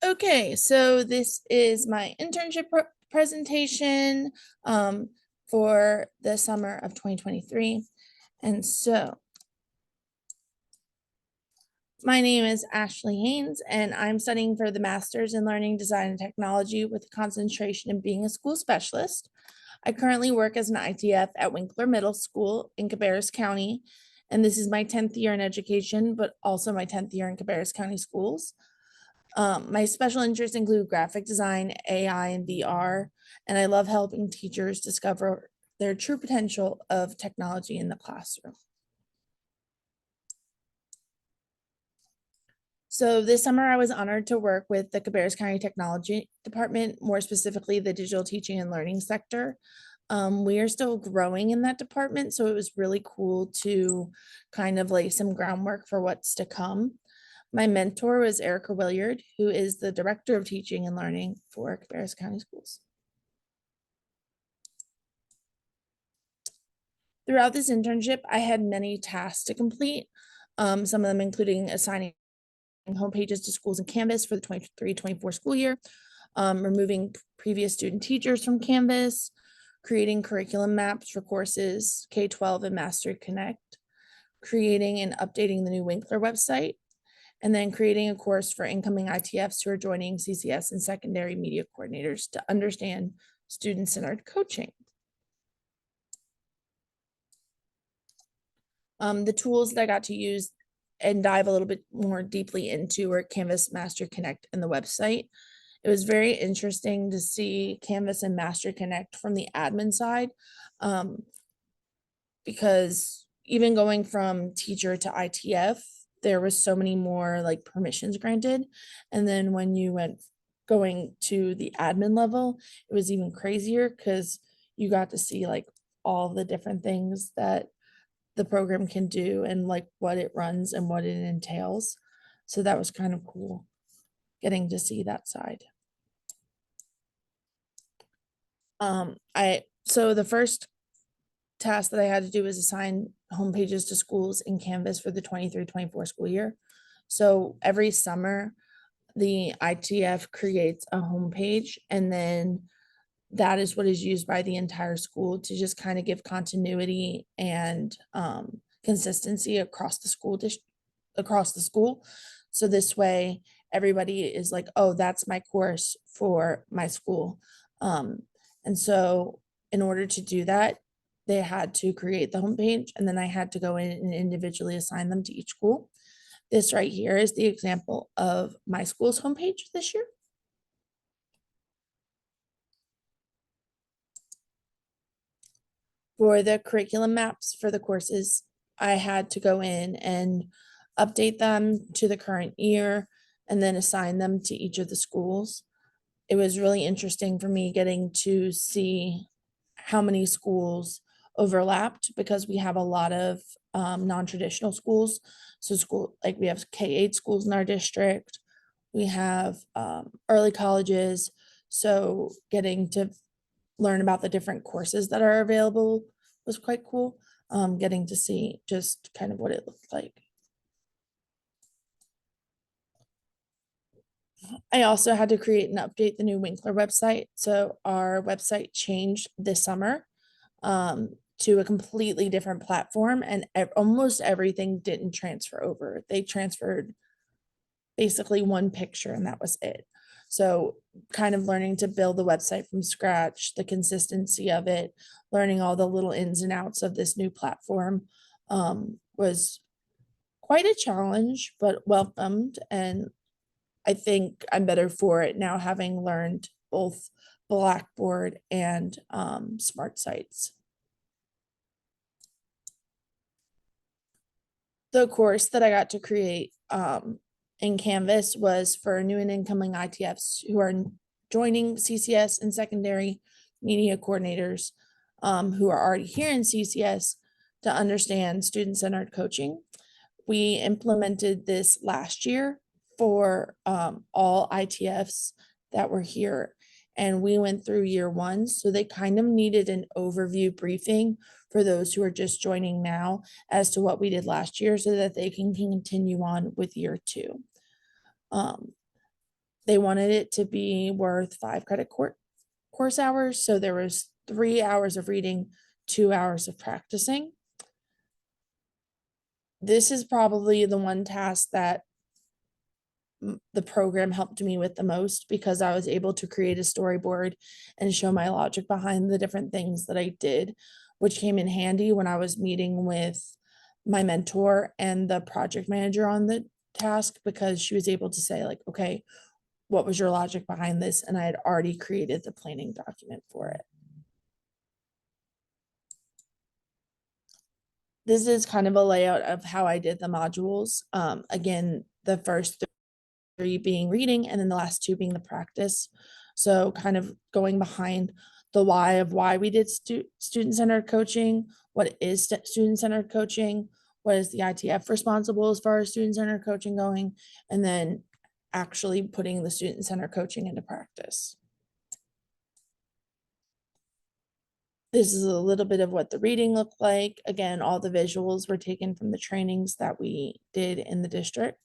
Okay, so this is my internship presentation for the summer of 2023. And so my name is Ashley Haynes, and I'm studying for the Master's in Learning Design and Technology with a concentration in being a school specialist. I currently work as an ITF at Winkler Middle School in Cabarrus County, and this is my 10th year in education, but also my 10th year in Cabarrus County schools. My special interests include graphic design, AI, and VR, and I love helping teachers discover their true potential of technology in the classroom. So this summer, I was honored to work with the Cabarrus County Technology Department, more specifically the digital teaching and learning sector. We are still growing in that department, so it was really cool to kind of lay some groundwork for what's to come. My mentor was Erica Williard, who is the Director of Teaching and Learning for Cabarrus County Schools. Throughout this internship, I had many tasks to complete, some of them including assigning homepages to schools in Canvas for the 23-24 school year, removing previous student teachers from Canvas, creating curriculum maps for courses K-12 and Master Connect, creating and updating the new Winkler website, and then creating a course for incoming ITFs who are joining CCS and secondary media coordinators to understand student-centered coaching. The tools that I got to use and dive a little bit more deeply into were Canvas, Master Connect, and the website. It was very interesting to see Canvas and Master Connect from the admin side, because even going from teacher to ITF, there was so many more like permissions granted. And then when you went going to the admin level, it was even crazier because you got to see like all the different things that the program can do and like what it runs and what it entails. So that was kind of cool getting to see that side. So the first task that I had to do was assign home pages to schools in Canvas for the 23-24 school year. So every summer, the ITF creates a homepage, and then that is what is used by the entire school to just kind of give continuity and consistency across the school. So this way, everybody is like, oh, that's my course for my school. And so in order to do that, they had to create the homepage, and then I had to go in and individually assign them to each school. This right here is the example of my school's homepage this year. For the curriculum maps for the courses, I had to go in and update them to the current year and then assign them to each of the schools. It was really interesting for me getting to see how many schools overlapped, because we have a lot of non-traditional schools. So we have K-8 schools in our district. We have early colleges. So getting to learn about the different courses that are available was quite cool. Getting to see just kind of what it looked like. I also had to create and update the new Winkler website. So our website changed this summer to a completely different platform, and almost everything didn't transfer over. They transferred basically one picture, and that was it. So kind of learning to build the website from scratch, the consistency of it, learning all the little ins and outs of this new platform was quite a challenge, but welcomed. And I think I'm better for it now, having learned both Blackboard and Smart Sites. The course that I got to create in Canvas was for new and incoming ITFs who are joining CCS and secondary media coordinators who are already here in CCS to understand student-centered coaching. We implemented this last year for all ITFs that were here, and we went through year one. So they kind of needed an overview briefing for those who are just joining now as to what we did last year so that they can continue on with year two. they wanted it to be worth 5 credit course hours. So there was 3 hours of reading, 2 hours of practicing. This is probably the one task that the program helped me with the most, because I was able to create a storyboard and show my logic behind the different things that I did, which came in handy when I was meeting with my mentor and the project manager on the task, because she was able to say, like, okay, what was your logic behind this? And I had already created the planning document for it. This is kind of a layout of how I did the modules. Again, the first 3 being reading, and then the last 2 being the practice. So kind of going behind the why of why we did student-centered coaching, what is student-centered coaching, what is the ITF responsible as far as student-centered coaching going, and then actually putting the student-centered coaching into practice. This is a little bit of what the reading looked like. Again, all the visuals were taken from the trainings that we did in the district.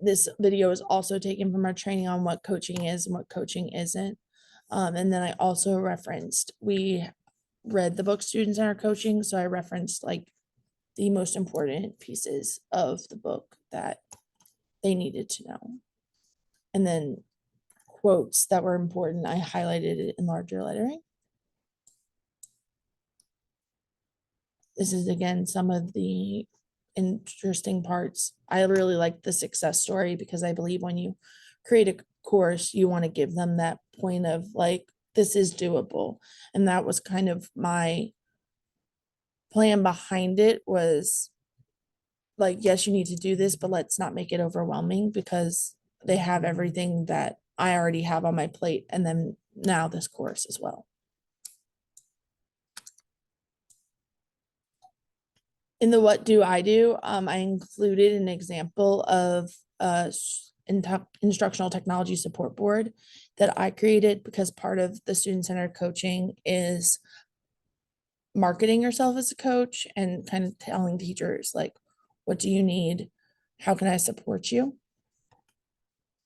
This video is also taken from our training on what coaching is and what coaching isn't. And then I also referenced, we read the book Students in Our Coaching, so I referenced like the most important pieces of the book that they needed to know. And then quotes that were important, I highlighted it in larger lettering. This is again some of the interesting parts. I really like the success story, because I believe when you create a course, you want to give them that point of like, this is doable. And that was kind of my plan behind it, was like, yes, you need to do this, but let's not make it overwhelming, because they have everything that I already have on my plate, and then now this course as well. In the what do I do, I included an example of instructional technology support board that I created, because part of the student-centered coaching is marketing yourself as a coach and kind of telling teachers, like, what do you need? How can I support you?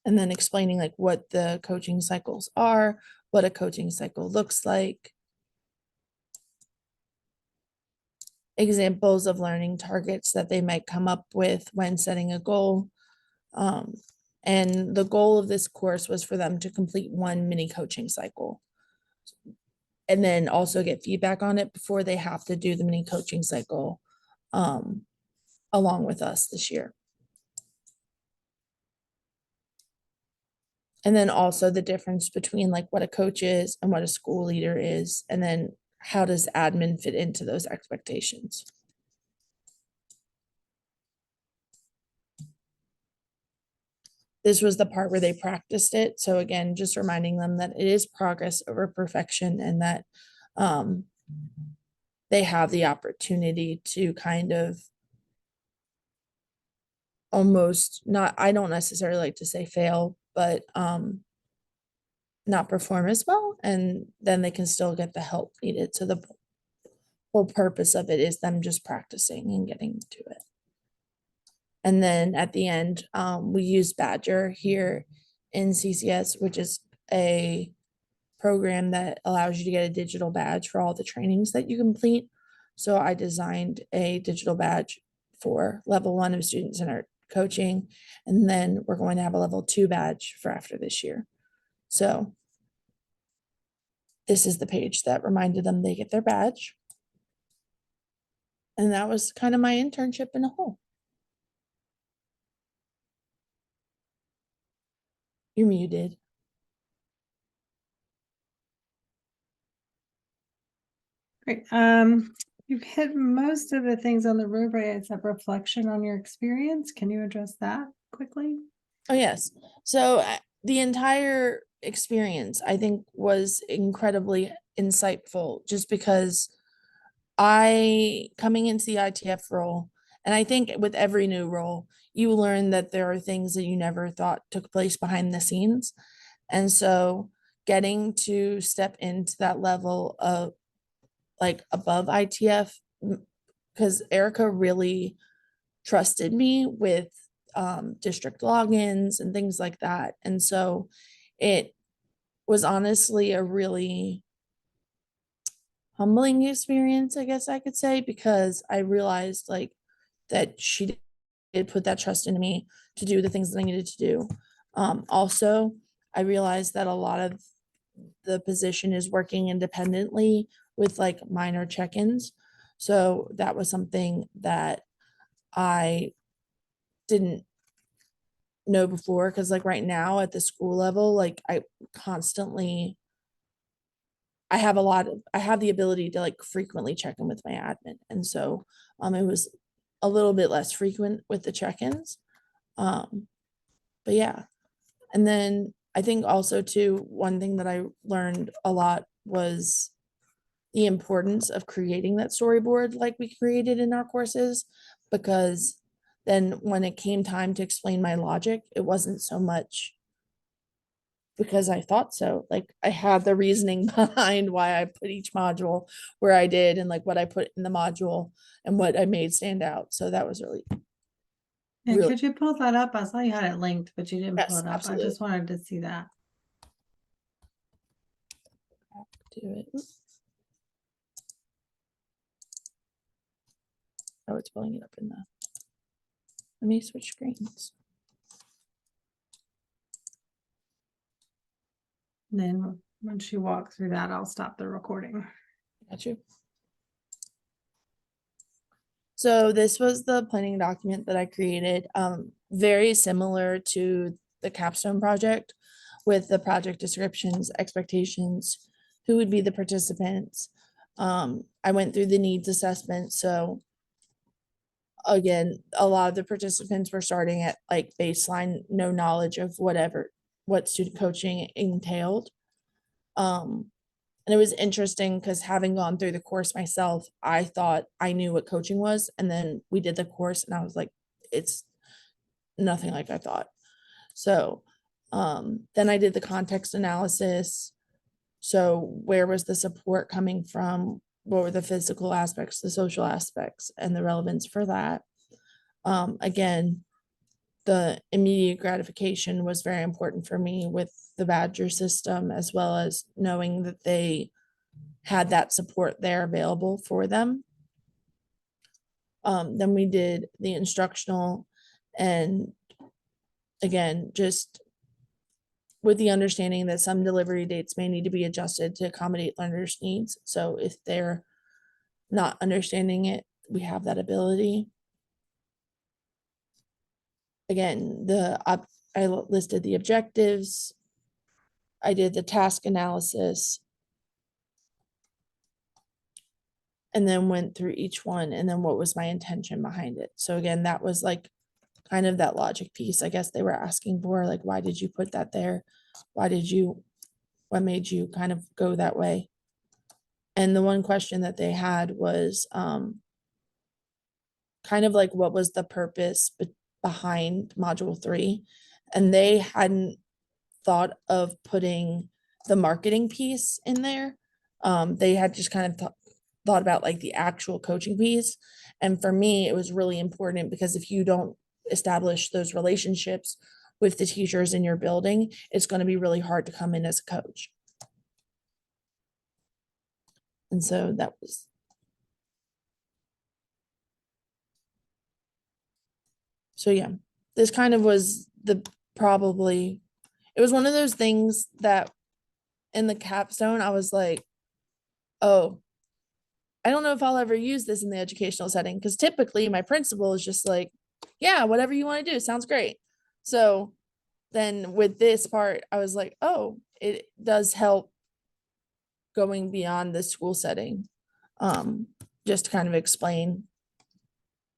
And then explaining like what the coaching cycles are, what a coaching cycle looks like, examples of learning targets that they might come up with when setting a goal. And the goal of this course was for them to complete 1 mini coaching cycle, and then also get feedback on it before they have to do the mini coaching cycle along with us this year. And then also the difference between like what a coach is and what a school leader is, and then how does admin fit into those expectations? This was the part where they practiced it. So again, just reminding them that it is progress over perfection, and that they have the opportunity to kind of almost not, I don't necessarily like to say fail, but not perform as well, and then they can still get the help needed. So the whole purpose of it is them just practicing and getting to it. And then at the end, we use Badger here in CCS, which is a program that allows you to get a digital badge for all the trainings that you complete. So I designed a digital badge for level 1 of student-centered coaching, and then we're going to have a level 2 badge for after this year. So this is the page that reminded them they get their badge. And that was kind of my internship in a whole. You're muted. Great. You've hit most of the things on the rubric except reflection on your experience. Can you address that quickly? Oh, yes. So the entire experience, I think, was incredibly insightful, just because I, coming into the ITF role, and I think with every new role, you learn that there are things that you never thought took place behind the scenes. And so getting to step into that level of like above ITF, because Erica really trusted me with district logins and things like that. And so it was honestly a really humbling experience, I guess I could say, because I realized like that she did put that trust into me to do the things that I needed to do. Also, I realized that a lot of the position is working independently with like minor check-ins. So that was something that I didn't know before, because like right now at the school level, like constantly I have I have the ability to like frequently check in with my admin. And so it was a little bit less frequent with the check-ins. Um, but yeah. And then I think also too, one thing that I learned a lot was the importance of creating that storyboard like we created in our courses, because then when it came time to explain my logic, it wasn't so much because I thought so. Like I had the reasoning behind why I put each module where I did, and like what I put in the module and what I made stand out. So that was really, Yeah, really, could you pull that up? I saw you had it linked, but you didn't pull yes, it up. I absolutely. just wanted to see that. Do it. Oh, it's pulling it up in the, let me switch screens. And then once you walk through that, I'll stop the recording. Got you. So this was the planning document that I created, very similar to the capstone project, with the project descriptions, expectations, who would be the participants. I went through the needs assessment. So again, a lot of the participants were starting at like baseline, no knowledge of what student coaching entailed. And it was interesting because having gone through the course myself, I thought I knew what coaching was. And then we did the course and I was like, it's nothing like I thought. So then I did the context analysis. So where was the support coming from? What were the physical aspects, the social aspects, and the relevance for that? Again, the immediate gratification was very important for me with the Badger system, as well as knowing that they had that support there available for them. Then we did the instructional, and again, just with the understanding that some delivery dates may need to be adjusted to accommodate learners' needs. So if they're not understanding it, we have that ability. Again, I listed the objectives. I did the task analysis, and then went through each one, and then what was my intention behind it. So again, that was like kind of that logic piece, I guess they were asking for, like, why did you put that there? What made you kind of go that way? And the one question that they had was kind of like, what was the purpose behind module 3? And they hadn't thought of putting the marketing piece in there. They had just kind of thought about like the actual coaching piece. And for me, it was really important because if you don't establish those relationships with the teachers in your building, it's going to be really hard to come in as a coach. And so that was, so yeah, this kind of was probably, it was one of those things that in the capstone, I was like, oh, I don't know if I'll ever use this in the educational setting, because typically my principal is just like, yeah, whatever you want to do sounds great. So then with this part, I was like, oh, it does help going beyond the school setting. Just to kind of explain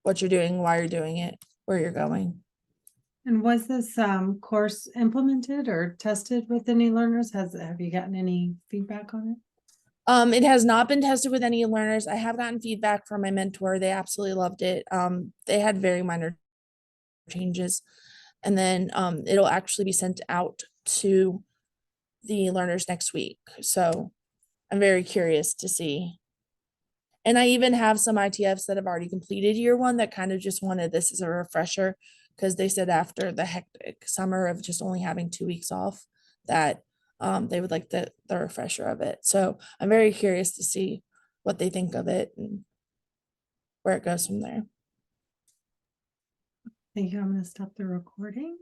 what you're doing, why you're doing it, where you're going. And was this course implemented or tested with any learners? Have you gotten any feedback on it? It has not been tested with any learners. I have gotten feedback from my mentor. They absolutely loved it. They had very minor changes. And then it'll actually be sent out to the learners next week. So I'm very curious to see. And I even have some ITFs that have already completed year 1 that kind of just wanted this as a refresher, because they said after the hectic summer of just only having 2 weeks off, that they would like the refresher of it. So I'm very curious to see what they think of it and where it goes from there. Thank you. I'm gonna stop the recording.